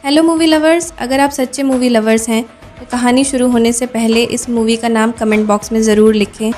Hello movie lovers, अगर आप सच्चे मूवी लवर्स हैं तो कहानी शुरू होने से पहले इस मूवी का नाम कमेंट बॉक्स में ज़रूर लिखें।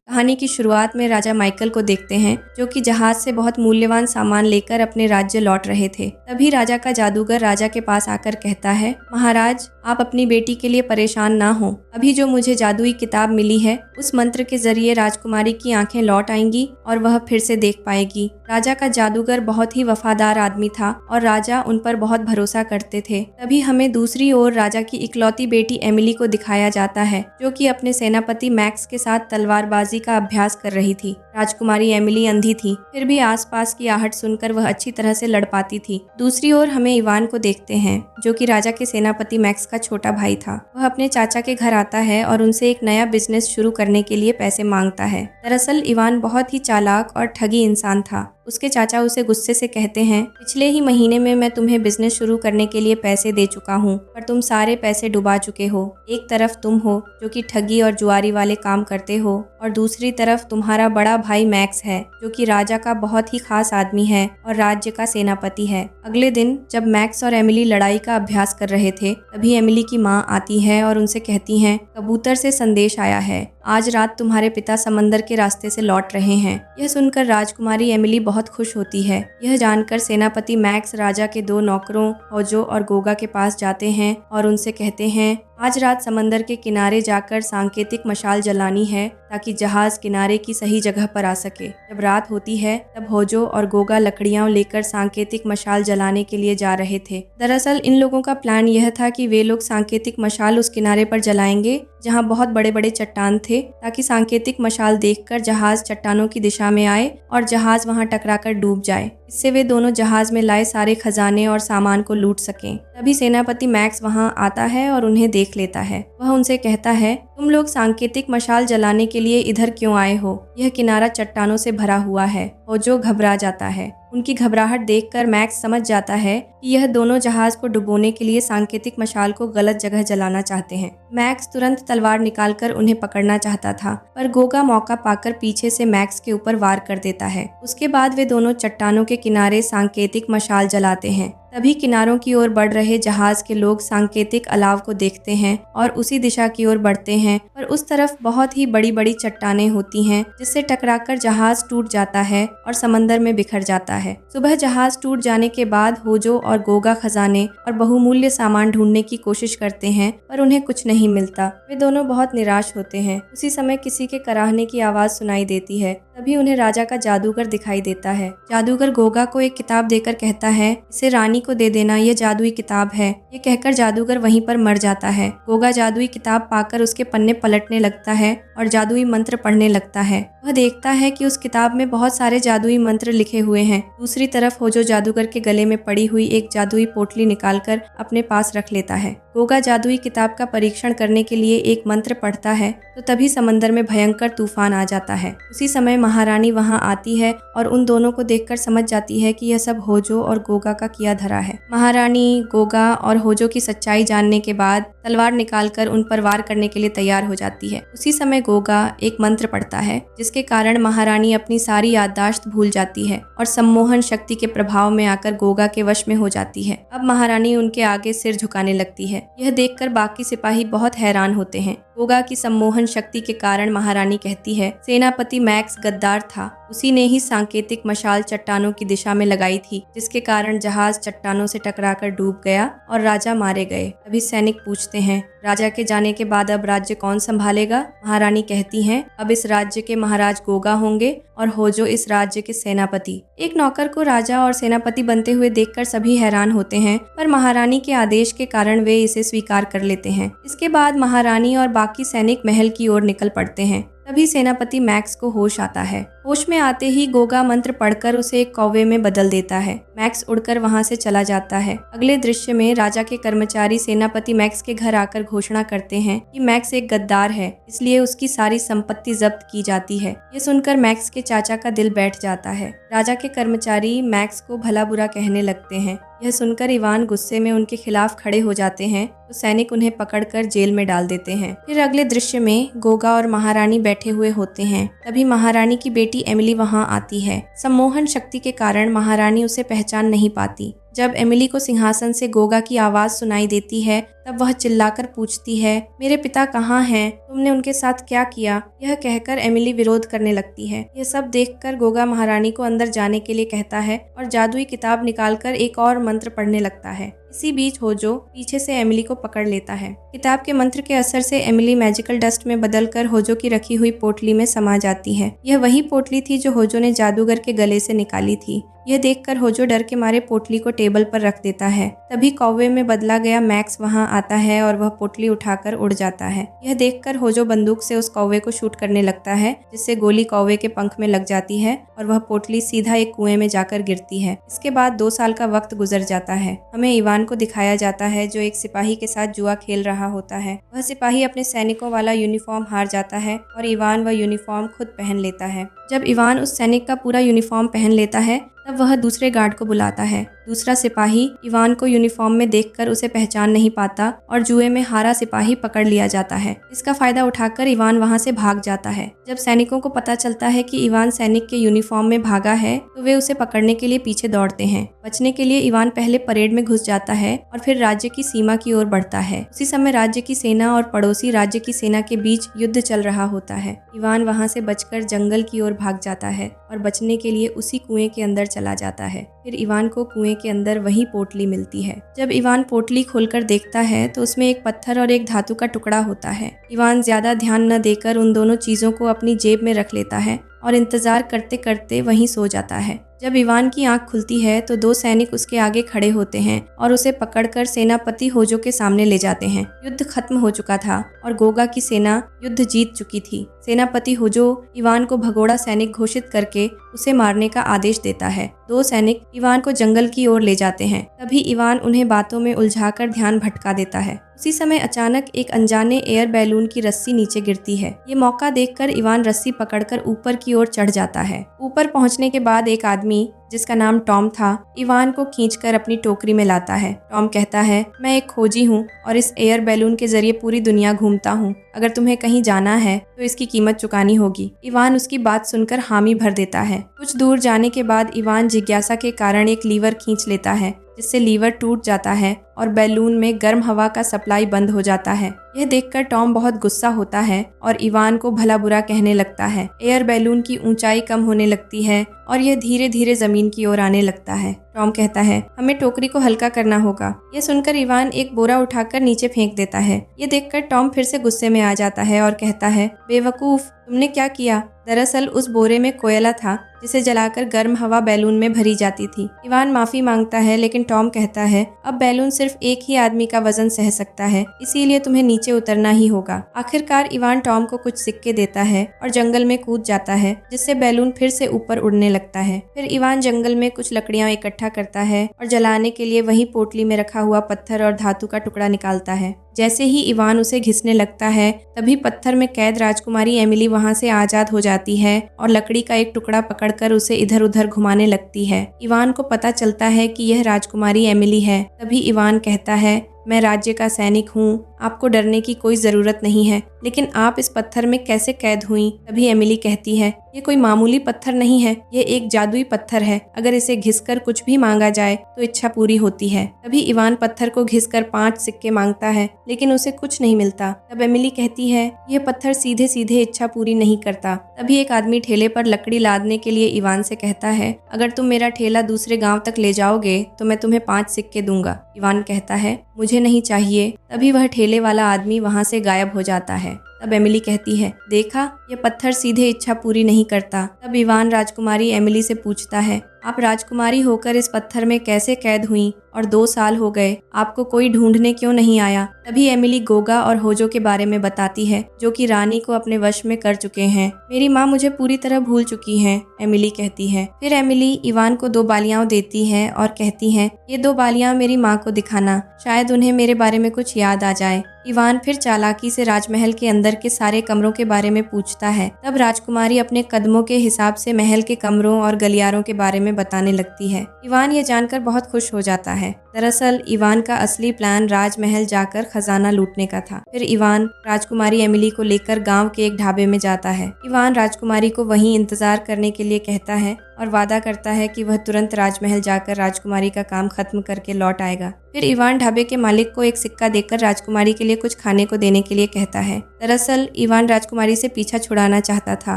कहानी की शुरुआत में राजा माइकल को देखते हैं जो कि जहाज से बहुत मूल्यवान सामान लेकर अपने राज्य लौट रहे थे। तभी राजा का जादूगर राजा के पास आकर कहता है, महाराज आप अपनी बेटी के लिए परेशान ना हो। अभी जो मुझे जादुई किताब मिली है उस मंत्र के जरिए राजकुमारी की आंखें लौट आएंगी और वह फिर से देख पाएगी। राजा का जादूगर बहुत ही वफादार आदमी था और राजा उन पर बहुत भरोसा करते थे। तभी हमें दूसरी ओर राजा की इकलौती बेटी एमिली को दिखाया जाता है जो कि अपने सेनापति मैक्स के साथ तलवारबाजी का अभ्यास कर रही थी। राजकुमारी एमिली अंधी थी, फिर भी आसपास की आहट सुनकर वह अच्छी तरह से लड़ पाती थी। दूसरी ओर हमें इवान को देखते हैं जो कि राजा के सेनापति मैक्स का छोटा भाई था। वह अपने चाचा के घर आता है और उनसे एक नया बिजनेस शुरू करने के लिए पैसे मांगता है। दरअसल इवान बहुत ही चालाक और ठगी इंसान था। उसके चाचा उसे गुस्से से कहते हैं, पिछले ही महीने में मैं तुम्हें बिजनेस शुरू करने के लिए पैसे दे चुका हूँ पर तुम सारे पैसे डुबा चुके हो। एक तरफ तुम हो जो कि ठगी और जुआरी वाले काम करते हो और दूसरी तरफ तुम्हारा बड़ा भाई मैक्स है जो कि राजा का बहुत ही खास आदमी है और राज्य का सेनापति है। अगले दिन जब मैक्स और एमिली लड़ाई का अभ्यास कर रहे थे तभी एमिली की माँ आती है और उनसे कहती हैं, कबूतर से संदेश आया है, आज रात तुम्हारे पिता समंदर के रास्ते से लौट रहे हैं। यह सुनकर राजकुमारी एमिली बहुत खुश होती है। यह जानकर सेनापति मैक्स राजा के दो नौकरों होजो और गोगा के पास जाते हैं और उनसे कहते हैं, आज रात समंदर के किनारे जाकर सांकेतिक मशाल जलानी है ताकि जहाज किनारे की सही जगह पर आ सके। जब रात होती है तब होजो और गोगा लकड़ियां लेकर सांकेतिक मशाल जलाने के लिए जा रहे थे। दरअसल इन लोगों का प्लान यह था कि वे लोग सांकेतिक मशाल उस किनारे पर जलाएंगे जहां बहुत बड़े बड़े चट्टान थे ताकि सांकेतिक मशाल देखकर जहाज चट्टानों की दिशा में आए और जहाज वहां टकराकर डूब जाए। इससे वे दोनों जहाज में लाए सारे खजाने और सामान को लूट सकें। तभी सेनापति मैक्स वहां आता है और उन्हें देख लेता है। वह उनसे कहता है, तुम लोग सांकेतिक मशाल जलाने के लिए इधर क्यों आए हो? यह किनारा चट्टानों से भरा हुआ है। होजो घबरा जाता है। उनकी घबराहट देखकर मैक्स समझ जाता है कि यह दोनों जहाज को डुबोने के लिए सांकेतिक मशाल को गलत जगह जलाना चाहते हैं। मैक्स तुरंत तलवार निकालकर उन्हें पकड़ना चाहता था पर गोगा मौका पाकर पीछे से मैक्स के ऊपर वार कर देता है। उसके बाद वे दोनों चट्टानों के किनारे सांकेतिक मशाल जलाते हैं। तभी किनारों की ओर बढ़ रहे जहाज के लोग सांकेतिक अलाव को देखते हैं और उसी दिशा की ओर बढ़ते हैं पर उस तरफ बहुत ही बड़ी बड़ी चट्टानें होती हैं जिससे टकराकर जहाज टूट जाता है और समंदर में बिखर जाता है। सुबह जहाज टूट जाने के बाद होजो और गोगा खजाने और बहुमूल्य सामान ढूंढने की कोशिश करते हैं पर उन्हें कुछ नहीं मिलता। वे दोनों बहुत निराश होते हैं। उसी समय किसी के कराहने की आवाज सुनाई देती है। तभी उन्हें राजा का जादूगर दिखाई देता है। जादूगर गोगा को एक किताब देकर कहता है, इसे रानी को दे देना, यह जादुई किताब है। ये कहकर जादूगर वहीं पर मर जाता है। गोगा जादुई किताब पाकर उसके पन्ने पलटने लगता है और जादुई मंत्र पढ़ने लगता है। वह देखता है कि उस किताब में बहुत सारे जादुई मंत्र लिखे हुए हैं। दूसरी तरफ होजो जादूगर के गले में पड़ी हुई एक जादुई पोटली निकालकर अपने पास रख लेता है। गोगा जादुई किताब का परीक्षण करने के लिए एक मंत्र पढ़ता है तो तभी समंदर में भयंकर तूफान आ जाता है। उसी समय महारानी वहां आती है और उन दोनों को देखकर समझ जाती है कि यह सब होजो और गोगा का किया धरा है। महारानी गोगा और होजो की सच्चाई जानने के बाद तलवार निकालकर उन पर वार करने के लिए तैयार हो जाती है। उसी समय गोगा एक मंत्र पढ़ता है जिसके कारण महारानी अपनी सारी याददाश्त भूल जाती है और सम्मोहन शक्ति के प्रभाव में आकर गोगा के वश में हो जाती है। अब महारानी उनके आगे सिर झुकाने लगती है। यह देखकर बाकी सिपाही बहुत हैरान होते हैं। गोगा की सम्मोहन शक्ति के कारण महारानी कहती है, सेनापति मैक्स गद्दार था। उसी ने ही सांकेतिक मशाल चट्टानों की दिशा में लगाई थी जिसके कारण जहाज चट्टानों से टकराकर डूब गया और राजा मारे गए। अभी सैनिक पूछते हैं, राजा के जाने के बाद अब राज्य कौन संभालेगा? महारानी कहती हैं, अब इस राज्य के महाराज गोगा होंगे और होजो इस राज्य के सेनापति। एक नौकर को राजा और सेनापति बनते हुए देखकर सभी हैरान होते हैं पर महारानी के आदेश के कारण वे इसे स्वीकार कर लेते हैं। इसके बाद महारानी और बाकी सैनिक महल की ओर निकल पड़ते हैं। तभी सेनापति मैक्स को होश आता है। होश में आते ही गोगा मंत्र पढ़कर उसे एक कौवे में बदल देता है। मैक्स उड़कर वहां से चला जाता है। अगले दृश्य में राजा के कर्मचारी सेनापति मैक्स के घर आकर घोषणा करते हैं कि मैक्स एक गद्दार है, इसलिए उसकी सारी संपत्ति जब्त की जाती है। ये सुनकर मैक्स के चाचा का दिल बैठ जाता है। राजा के कर्मचारी मैक्स को भला बुरा कहने लगते हैं। यह सुनकर इवान गुस्से में उनके खिलाफ खड़े हो जाते हैं तो सैनिक उन्हें पकड़कर जेल में डाल देते हैं। फिर अगले दृश्य में गोगा और महारानी बैठे हुए होते हैं। तभी महारानी की बेटी बेटी एमिली वहां आती है। सम्मोहन शक्ति के कारण महारानी उसे पहचान नहीं पाती। जब एमिली को सिंहासन से गोगा की आवाज सुनाई देती है तब वह चिल्लाकर पूछती है, मेरे पिता कहाँ हैं? तुमने उनके साथ क्या किया? यह कहकर एमिली विरोध करने लगती है। यह सब देखकर गोगा महारानी को अंदर जाने के लिए कहता है और जादुई किताब निकालकर एक और मंत्र पढ़ने लगता है। इसी बीच होजो पीछे से एमिली को पकड़ लेता है। किताब के मंत्र के असर से एमिली मैजिकल डस्ट में बदलकर होजो की रखी हुई पोटली में समा जाती है। यह वही पोटली थी जो होजो ने जादूगर के गले से निकाली थी। यह देखकर होजो डर के मारे पोटली को टेबल पर रख देता है। तभी कौवे में बदला गया मैक्स वहां आता है और वह पोटली उठाकर उड़ जाता है। यह देखकर होजो बंदूक से उस कौवे को शूट करने लगता है, जिससे गोली कौवे के पंख में लग जाती है और वह पोटली सीधा एक कुएं में जाकर गिरती है। इसके बाद 2 साल का वक्त गुजर जाता है। हमें इवान को दिखाया जाता है जो एक सिपाही के साथ जुआ खेल रहा होता है। वह सिपाही अपने सैनिकों वाला यूनिफॉर्म हार जाता है और इवान वह यूनिफॉर्म खुद पहन लेता है। जब इवान उस सैनिक का पूरा यूनिफॉर्म पहन लेता है तब वह दूसरे गार्ड को बुलाता है। दूसरा सिपाही इवान को यूनिफॉर्म में देखकर उसे पहचान नहीं पाता और जुए में हारा सिपाही पकड़ लिया जाता है। इसका फायदा उठाकर इवान वहां से भाग जाता है। जब सैनिकों को पता चलता है कि इवान सैनिक के यूनिफॉर्म में भागा है तो वे उसे पकड़ने के लिए पीछे दौड़ते हैं। बचने के लिए इवान पहले परेड में घुस जाता है और फिर राज्य की सीमा की ओर बढ़ता है। उसी समय राज्य की सेना और पड़ोसी राज्य की सेना के बीच युद्ध चल रहा होता है। इवान वहां से बचकर जंगल की ओर भाग जाता है और बचने के लिए उसी कुएं के अंदर चला जाता है। फिर इवान को कुएं के अंदर वही पोटली मिलती है। जब इवान पोटली खोलकर देखता है तो उसमें एक पत्थर और एक धातु का टुकड़ा होता है। इवान ज्यादा ध्यान न देकर उन दोनों चीजों को अपनी जेब में रख लेता है और इंतजार करते करते वहीं सो जाता है। जब इवान की आंख खुलती है तो 2 सैनिक उसके आगे खड़े होते हैं और उसे पकड़कर सेनापति होजो के सामने ले जाते हैं। युद्ध खत्म हो चुका था और गोगा की सेना युद्ध जीत चुकी थी। सेनापति होजो इवान को भगोड़ा सैनिक घोषित करके उसे मारने का आदेश देता है। 2 सैनिक इवान को जंगल की ओर ले जाते हैं। तभी इवान उन्हें बातों में उलझाकर ध्यान भटका देता है। उसी समय अचानक एक अनजाने एयर बैलून की रस्सी नीचे गिरती है। ये मौका देखकर इवान रस्सी पकड़कर ऊपर की ओर चढ़ जाता है। ऊपर पहुंचने के बाद एक आदमी जिसका नाम टॉम था, इवान को खींचकर अपनी टोकरी में लाता है। टॉम कहता है, मैं एक खोजी हूँ और इस एयर बैलून के जरिए पूरी दुनिया घूमता हूँ। अगर तुम्हें कहीं जाना है तो इसकी कीमत चुकानी होगी। इवान उसकी बात सुनकर हामी भर देता है। कुछ दूर जाने के बाद इवान जिज्ञासा के कारण एक लीवर खींच लेता है, जिससे लीवर टूट जाता है और बैलून में गर्म हवा का सप्लाई बंद हो जाता है। यह देखकर टॉम बहुत गुस्सा होता है और इवान को भला बुरा कहने लगता है। एयर बैलून की ऊंचाई कम होने लगती है और यह धीरे धीरे जमीन की ओर आने लगता है। टॉम कहता है, हमें टोकरी को हल्का करना होगा। यह सुनकर इवान एक बोरा उठाकर नीचे फेंक देता है। यह देखकर टॉम फिर से गुस्से में आ जाता है और कहता है, बेवकूफ, तुमने क्या किया? दरअसल उस बोरे में कोयला था जिसे जलाकर गर्म हवा बैलून में भरी जाती थी। इवान माफी मांगता है लेकिन टॉम कहता है, अब बैलून सिर्फ एक ही आदमी का वजन सह सकता है, इसीलिए तुम्हें नीचे उतरना ही होगा। आखिरकार इवान टॉम को कुछ सिक्के देता है और जंगल में कूद जाता है, जिससे बैलून फिर से ऊपर उड़ने लगता है। फिर इवान जंगल में कुछ लकड़ियां इकट्ठा करता है और जलाने के लिए वही पोटली में रखा हुआ पत्थर और धातु का टुकड़ा निकालता है। जैसे ही इवान उसे घिसने लगता है तभी पत्थर में कैद राजकुमारी एमिली वहां से आजाद हो जाती है और लकड़ी का एक टुकड़ा पकड़कर उसे इधर उधर घुमाने लगती है। इवान को पता चलता है कि यह राजकुमारी एमिली है। तभी इवान कहता है, मैं राज्य का सैनिक हूँ, आपको डरने की कोई जरूरत नहीं है, लेकिन आप इस पत्थर में कैसे कैद हुई? तभी एमिली कहती है, ये कोई मामूली पत्थर नहीं है, ये एक जादुई पत्थर है। अगर इसे घिसकर कुछ भी मांगा जाए तो इच्छा पूरी होती है। तभी इवान पत्थर को घिसकर 5 सिक्के मांगता है, लेकिन उसे कुछ नहीं मिलता। तब एमिली कहती है, यह पत्थर सीधे सीधे इच्छा पूरी नहीं करता। तभी एक आदमी ठेले पर लकड़ी लादने के लिए इवान से कहता है, अगर तुम मेरा ठेला दूसरे गाँव तक ले जाओगे तो मैं तुम्हें 5 सिक्के दूंगा। इवान कहता है, मुझे नहीं चाहिए। तभी वह ठेले वाला आदमी वहां से गायब हो जाता है। तब एमिली कहती है, देखा, ये पत्थर सीधे इच्छा पूरी नहीं करता। तब इवान राजकुमारी एमिली से पूछता है, आप राजकुमारी होकर इस पत्थर में कैसे कैद हुई और 2 साल हो गए, आपको कोई ढूंढने क्यों नहीं आया? तभी एमिली गोगा और होजो के बारे में बताती है, जो कि रानी को अपने वश में कर चुके हैं। मेरी माँ मुझे पूरी तरह भूल चुकी है, एमिली कहती है। फिर एमिली इवान को 2 बालियां देती है और कहती है, ये 2 बालियां मेरी माँ को दिखाना, शायद उन्हें मेरे बारे में कुछ याद आ जाए। इवान फिर चालाकी से राजमहल के अंदर के सारे कमरों के बारे में पूछता है। तब राजकुमारी अपने कदमों के हिसाब से महल के कमरों और गलियारों के बारे में में बताने लगती है। इवान ये जानकर बहुत खुश हो जाता है। दरअसल इवान का असली प्लान राजमहल जाकर खजाना लूटने का था। फिर इवान राजकुमारी एमिली को लेकर गांव के एक ढाबे में जाता है। इवान राजकुमारी को वहीं इंतजार करने के लिए कहता है और वादा करता है कि वह तुरंत राजमहल जाकर राजकुमारी का काम खत्म करके लौट आएगा। फिर इवान ढाबे के मालिक को एक सिक्का देकर राजकुमारी के लिए कुछ खाने को देने के लिए कहता है। दरअसल इवान राजकुमारी से पीछा छुड़ाना चाहता था।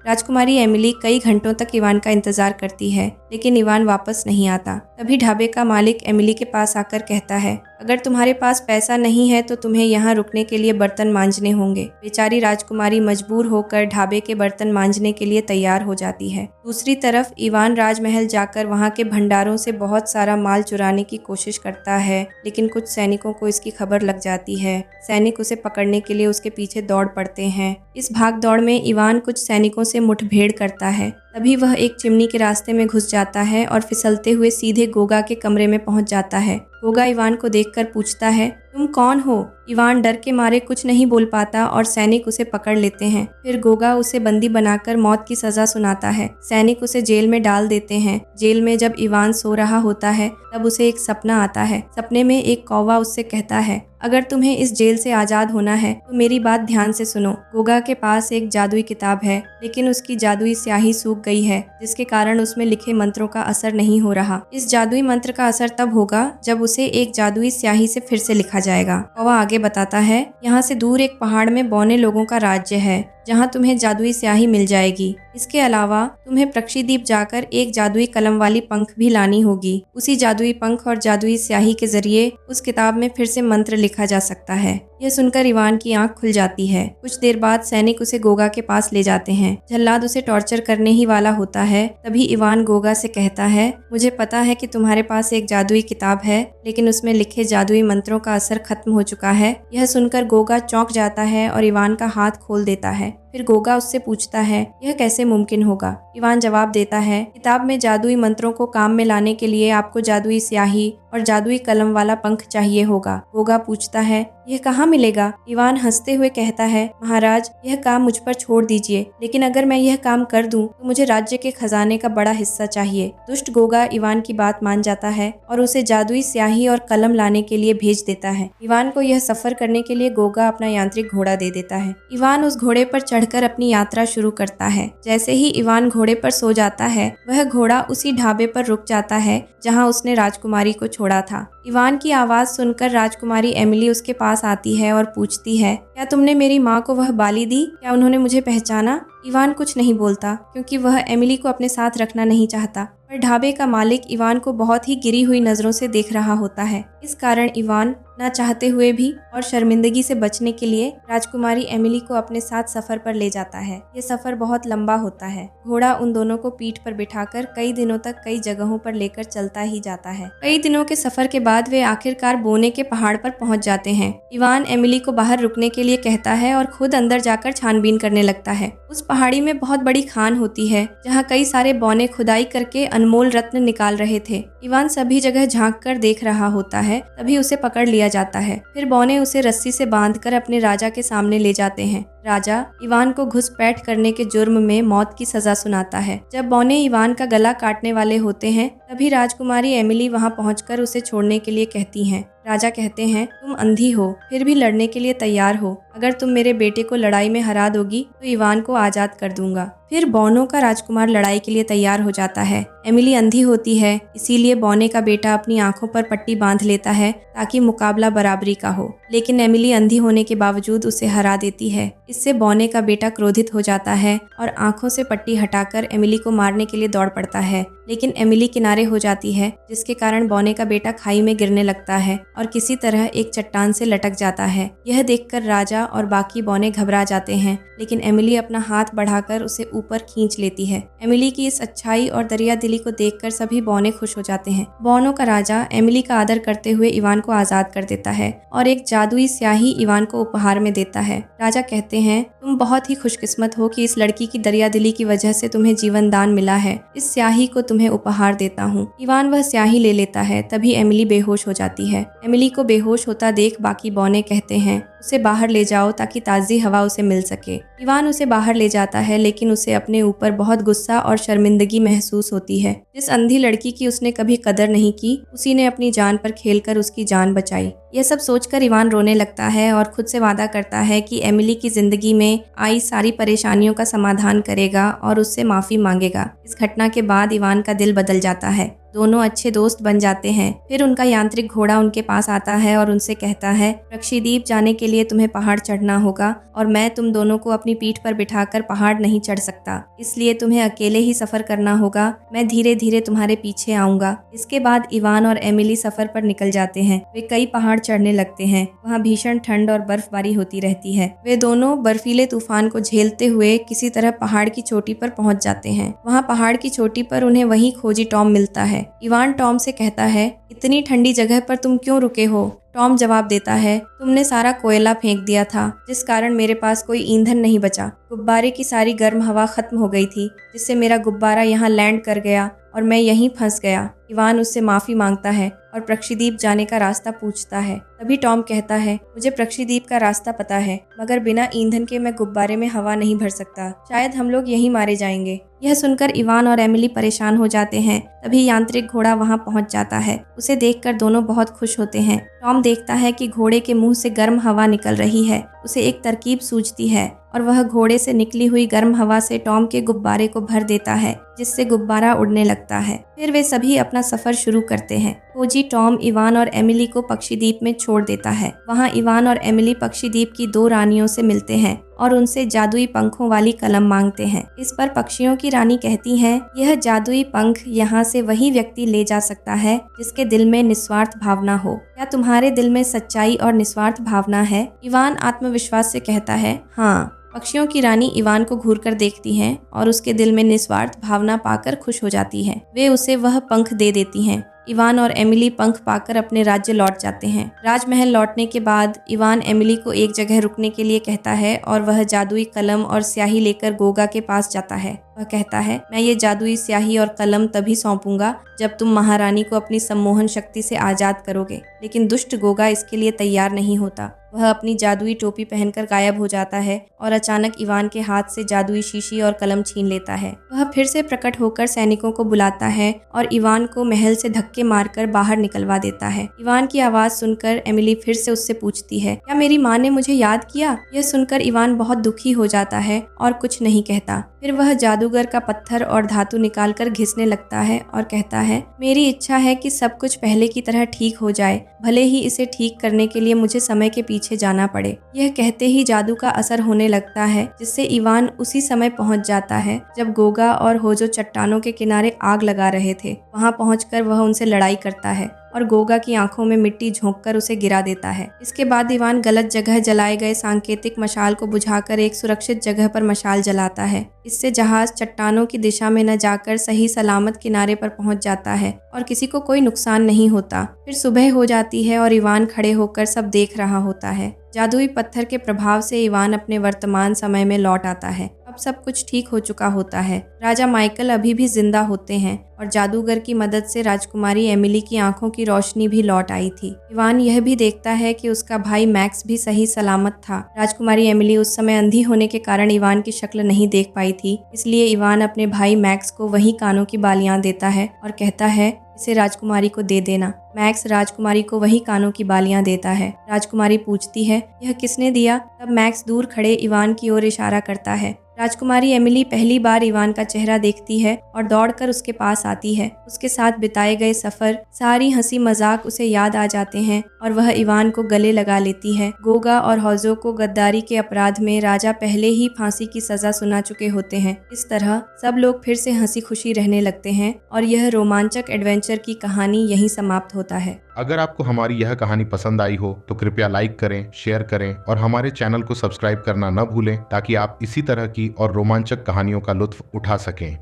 राजकुमारी एमिली कई घंटों तक इवान का इंतजार करती है, लेकिन इवान वापस नहीं आता। तभी ढाबे का मालिक एमिली के पास आकर कहता है, अगर तुम्हारे पास पैसा नहीं है तो तुम्हें यहाँ रुकने के लिए बर्तन मांजने होंगे। बेचारी राजकुमारी मजबूर होकर ढाबे के बर्तन मांजने के लिए तैयार हो जाती है। दूसरी तरफ इवान राजमहल जाकर वहाँ के भंडारों से बहुत सारा माल चुराने की कोशिश करता है, लेकिन कुछ सैनिकों को इसकी खबर लग जाती है। सैनिक उसे पकड़ने के लिए उसके पीछे दौड़ पड़ते हैं। इस भाग दौड़ में इवान कुछ सैनिकों से मुठभेड़ करता है। तभी वह एक चिमनी के रास्ते में घुस जाता है और फिसलते हुए सीधे गोगा के कमरे में पहुंच जाता है। गोगा इवान को देखकर पूछता है, तुम कौन हो? इवान डर के मारे कुछ नहीं बोल पाता और सैनिक उसे पकड़ लेते हैं। फिर गोगा उसे बंदी बनाकर मौत की सजा सुनाता है। सैनिक उसे जेल में डाल देते हैं। जेल में जब इवान सो रहा होता है तब उसे एक सपना आता है। सपने में एक कौवा उससे कहता है, अगर तुम्हें इस जेल से आजाद होना है तो मेरी बात ध्यान से सुनो। गोगा के पास एक जादुई किताब है, लेकिन उसकी जादुई स्याही सूख गई है, जिसके कारण उसमें लिखे मंत्रों का असर नहीं हो रहा। इस जादुई मंत्र का असर तब होगा जब उसे एक जादुई स्याही से फिर से लिखा जाएगा। कौवा आगे बताता है, यहाँ से दूर एक पहाड़ में बौने लोगों का राज्य है, जहाँ तुम्हें जादुई स्याही मिल जाएगी। इसके अलावा तुम्हें प्रक्षीद्वीप जाकर एक जादुई कलम वाली पंख भी लानी होगी। उसी जादुई पंख और जादुई स्याही के जरिए उस किताब में फिर से मंत्र लिखा जा सकता है। यह सुनकर इवान की आंख खुल जाती है। कुछ देर बाद सैनिक उसे गोगा के पास ले जाते हैं। जल्लाद उसे टॉर्चर करने ही वाला होता है। तभी इवान गोगा से कहता है, मुझे पता है कि तुम्हारे पास एक जादुई किताब है, लेकिन उसमें लिखे जादुई मंत्रों का असर खत्म हो चुका है। यह सुनकर गोगा चौंक जाता है और इवान का हाथ खोल देता है। फिर गोगा उससे पूछता है, यह कैसे मुमकिन होगा? इवान जवाब देता है, किताब में जादुई मंत्रों को काम में लाने के लिए आपको जादुई स्याही और जादुई कलम वाला पंख चाहिए होगा। गोगा पूछता है, यह कहाँ मिलेगा? इवान हंसते हुए कहता है, महाराज, यह काम मुझ पर छोड़ दीजिए, लेकिन अगर मैं यह काम कर दूं तो मुझे राज्य के खजाने का बड़ा हिस्सा चाहिए। दुष्ट गोगा इवान की बात मान जाता है और उसे जादुई स्याही और कलम लाने के लिए भेज देता है। इवान को यह सफर करने के लिए गोगा अपना यांत्रिक घोड़ा दे देता है। इवान उस घोड़े पर चढ़कर अपनी यात्रा शुरू करता है। जैसे ही इवान घोड़े पर सो जाता है, वह घोड़ा उसी ढाबे पर रुक जाता है जहाँ उसने राजकुमारी को छोड़ा था। इवान की आवाज सुनकर राजकुमारी एमिली उसके पास आती है और पूछती है, क्या तुमने मेरी माँ को वह बाली दी? क्या उन्होंने मुझे पहचाना? इवान कुछ नहीं बोलता, क्योंकि वह एमिली को अपने साथ रखना नहीं चाहता। पर ढाबे का मालिक इवान को बहुत ही गिरी हुई नजरों से देख रहा होता है। इस कारण इवान न चाहते हुए भी और शर्मिंदगी से बचने के लिए राजकुमारी एमिली को अपने साथ सफर पर ले जाता है। ये सफर बहुत लंबा होता है। घोड़ा उन दोनों को पीठ पर बिठाकर कई दिनों तक कई जगहों पर लेकर चलता ही जाता है। कई दिनों के सफर के बाद वे आखिरकार बोने के पहाड़ पर पहुंच जाते हैं। इवान एमिली को बाहर रुकने के लिए कहता है और खुद अंदर जाकर छानबीन करने लगता है। उस पहाड़ी में बहुत बड़ी खान होती है, जहाँ कई सारे बौने खुदाई करके अनमोल रत्न निकाल रहे थे। इवान सभी जगह झांक कर देख रहा होता है, तभी उसे पकड़ लिया जाता है। फिर बौने उसे रस्सी से बांधकर अपने राजा के सामने ले जाते हैं। राजा इवान को घुसपैठ करने के जुर्म में मौत की सजा सुनाता है। जब बौने इवान का गला काटने वाले होते हैं, तभी राजकुमारी एमिली वहां पहुंचकर उसे छोड़ने के लिए कहती हैं। राजा कहते हैं, तुम अंधी हो फिर भी लड़ने के लिए तैयार हो। अगर तुम मेरे बेटे को लड़ाई में हरा दोगी तो इवान को आजाद कर दूंगा। फिर बौनों का राजकुमार लड़ाई के लिए तैयार हो जाता है। एमिली अंधी होती है, इसीलिए बौने का बेटा अपनी आंखों पर पट्टी बांध लेता है ताकि मुकाबला बराबरी का हो। लेकिन एमिली अंधी होने के बावजूद उसे हरा देती है। इससे बौने का बेटा क्रोधित हो जाता है और आंखों से पट्टी हटाकर एमिली को मारने के लिए दौड़ पड़ता है। लेकिन एमिली किनारे हो जाती है, जिसके कारण बौने का बेटा खाई में गिरने लगता है और किसी तरह एक चट्टान से लटक जाता है। यह देखकर राजा और बाकी बौने घबरा जाते हैं, लेकिन एमिली अपना हाथ बढ़ाकर उसे ऊपर खींच लेती है। एमिली की इस अच्छाई और दरिया दिली को देखकर सभी बौने खुश हो जाते हैं। बौनों का राजा एमिली का आदर करते हुए इवान को आजाद कर देता है और एक जादुई स्याही इवान को उपहार में देता है। राजा कहते हैं, तुम बहुत ही खुशकिस्मत हो कि इस लड़की की दरिया दिली की वजह से तुम्हें जीवन दान मिला है। इस स्याही को तुम्हें तुम्हें उपहार देता हूँ। इवान वह स्याही ले लेता है, तभी एमिली बेहोश हो जाती है। एमिली को बेहोश होता देख बाकी बौने कहते हैं उसे बाहर ले जाओ ताकि ताज़ी हवा उसे मिल सके। इवान उसे बाहर ले जाता है, लेकिन उसे अपने ऊपर बहुत गुस्सा और शर्मिंदगी महसूस होती है। जिस अंधी लड़की की उसने कभी कदर नहीं की, उसी ने अपनी जान पर खेलकर उसकी जान बचाई। यह सब सोचकर इवान रोने लगता है और खुद से वादा करता है कि एमिली की जिंदगी में आई सारी परेशानियों का समाधान करेगा और उससे माफी मांगेगा। इस घटना के बाद इवान का दिल बदल जाता है। दोनों अच्छे दोस्त बन जाते हैं। फिर उनका यांत्रिक घोड़ा उनके पास आता है और उनसे कहता है, प्रक्षीद्वीप जाने के लिए तुम्हें पहाड़ चढ़ना होगा और मैं तुम दोनों को अपनी पीठ पर बिठाकर पहाड़ नहीं चढ़ सकता, इसलिए तुम्हें अकेले ही सफर करना होगा। मैं धीरे धीरे तुम्हारे पीछे आऊंगा। इसके बाद इवान और एमिली सफर पर निकल जाते हैं। वे कई पहाड़ चढ़ने लगते हैं। वहाँ भीषण ठंड और बर्फबारी होती रहती है। वे दोनों बर्फीले तूफान को झेलते हुए किसी तरह पहाड़ की चोटी पर पहुंच जाते हैं। वहाँ पहाड़ की चोटी पर उन्हें वही खोजी टॉम मिलता है। इवान टॉम से कहता है, इतनी ठंडी जगह पर तुम क्यों रुके हो? टॉम जवाब देता है, तुमने सारा कोयला फेंक दिया था, जिस कारण मेरे पास कोई ईंधन नहीं बचा। गुब्बारे की सारी गर्म हवा खत्म हो गई थी, जिससे मेरा गुब्बारा यहाँ लैंड कर गया और मैं यहीं फंस गया। इवान उससे माफी मांगता है और प्रक्षीद्वीप जाने का रास्ता पूछता है। तभी टॉम कहता है, मुझे प्रक्षीद्वीप का रास्ता पता है, मगर बिना ईंधन के मैं गुब्बारे में हवा नहीं भर सकता। शायद हम लोग यहीं मारे जाएंगे। यह सुनकर इवान और एमिली परेशान हो जाते हैं। तभी यांत्रिक घोड़ा वहां पहुंच जाता है। उसे देखकर दोनों बहुत खुश होते हैं। टॉम देखता है कि घोड़े के मुंह से गर्म हवा निकल रही है। उसे एक तरकीब सूझती है और वह घोड़े से निकली हुई गर्म हवा से टॉम के गुब्बारे को भर देता है, जिससे गुब्बारा उड़ने लगता है। फिर वे सभी अपना सफर शुरू करते हैं। खोजी टॉम इवान और एमिली को पक्षीद्वीप में छोड़ देता है। वहाँ इवान और एमिली पक्षीद्वीप की 2 रानियों से मिलते हैं और उनसे जादुई पंखों वाली कलम मांगते हैं। इस पर पक्षियों की रानी कहती हैं, यह जादुई पंख यहाँ से वही व्यक्ति ले जा सकता है जिसके दिल में निस्वार्थ भावना हो। क्या तुम्हारे दिल में सच्चाई और निस्वार्थ भावना है? इवान आत्मविश्वास से कहता है, हाँ। पक्षियों की रानी इवान को घूरकर देखती हैं और उसके दिल में निस्वार्थ भावना पाकर खुश हो जाती है। वे उसे वह पंख दे देती हैं। इवान और एमिली पंख पाकर अपने राज्य लौट जाते हैं। राजमहल लौटने के बाद इवान एमिली को एक जगह रुकने के लिए कहता है और वह जादुई कलम और स्याही लेकर गोगा के पास जाता है। वह कहता है, मैं ये जादुई स्याही और कलम तभी सौंपूंगा जब तुम महारानी को अपनी सम्मोहन शक्ति से आजाद करोगे। लेकिन दुष्ट गोगा इसके लिए तैयार नहीं होता। वह अपनी जादुई टोपी पहनकर गायब हो जाता है और अचानक इवान के हाथ से जादुई शीशी और कलम छीन लेता है। वह फिर से प्रकट होकर सैनिकों को बुलाता है और इवान को महल से धक्के मारकर बाहर निकलवा देता है। इवान की आवाज सुनकर एमिली फिर से उससे पूछती है, क्या मेरी माँ ने मुझे याद किया? यह सुनकर इवान बहुत दुखी हो जाता है और कुछ नहीं कहता। फिर वह जादूगर का पत्थर और धातु निकालकर घिसने लगता है और कहता है, मेरी इच्छा है कि सब कुछ पहले की तरह ठीक हो जाए, भले ही इसे ठीक करने के लिए मुझे समय के पीछे जाना पड़े। यह कहते ही जादू का असर होने लगता है, जिससे इवान उसी समय पहुंच जाता है जब गोगा और होजो चट्टानों के किनारे आग लगा रहे थे। वहां पहुंचकर वह उनसे लड़ाई करता है और गोगा की आंखों में मिट्टी झोंककर उसे गिरा देता है। इसके बाद इवान गलत जगह जलाए गए सांकेतिक मशाल को बुझाकर एक सुरक्षित जगह पर मशाल जलाता है। इससे जहाज चट्टानों की दिशा में न जाकर सही सलामत किनारे पर पहुंच जाता है और किसी को कोई नुकसान नहीं होता। फिर सुबह हो जाती है और इवान खड़े होकर सब देख रहा होता है। जादुई पत्थर के प्रभाव से इवान अपने वर्तमान समय में लौट आता है। अब सब कुछ ठीक हो चुका होता है। राजा माइकल अभी भी जिंदा होते हैं और जादूगर की मदद से राजकुमारी एमिली की आंखों की रोशनी भी लौट आई थी। इवान यह भी देखता है कि उसका भाई मैक्स भी सही सलामत था। राजकुमारी एमिली उस समय अंधी होने के कारण इवान की शक्ल नहीं देख पाई थी, इसलिए इवान अपने भाई मैक्स को वही कानों की बालियां देता है और कहता है, इसे राजकुमारी को दे देना। मैक्स राजकुमारी को वही कानों की बालियां देता है। राजकुमारी पूछती है, यह किसने दिया? तब मैक्स दूर खड़े इवान की ओर इशारा करता है। राजकुमारी एमिली पहली बार इवान का चेहरा देखती है और दौड़कर उसके पास आती है। उसके साथ बिताए गए सफर, सारी हंसी मजाक उसे याद आ जाते हैं और वह इवान को गले लगा लेती है। गोगा और हौजो को गद्दारी के अपराध में राजा पहले ही फांसी की सजा सुना चुके होते हैं। इस तरह सब लोग फिर से हंसी खुशी रहने लगते हैं और यह रोमांचक एडवेंचर की कहानी यहीं समाप्त होता है। अगर आपको हमारी यह कहानी पसंद आई हो तो कृपया लाइक करें, शेयर करें और हमारे चैनल को सब्सक्राइब करना न भूलें ताकि आप इसी तरह की और रोमांचक कहानियों का लुत्फ उठा सकें।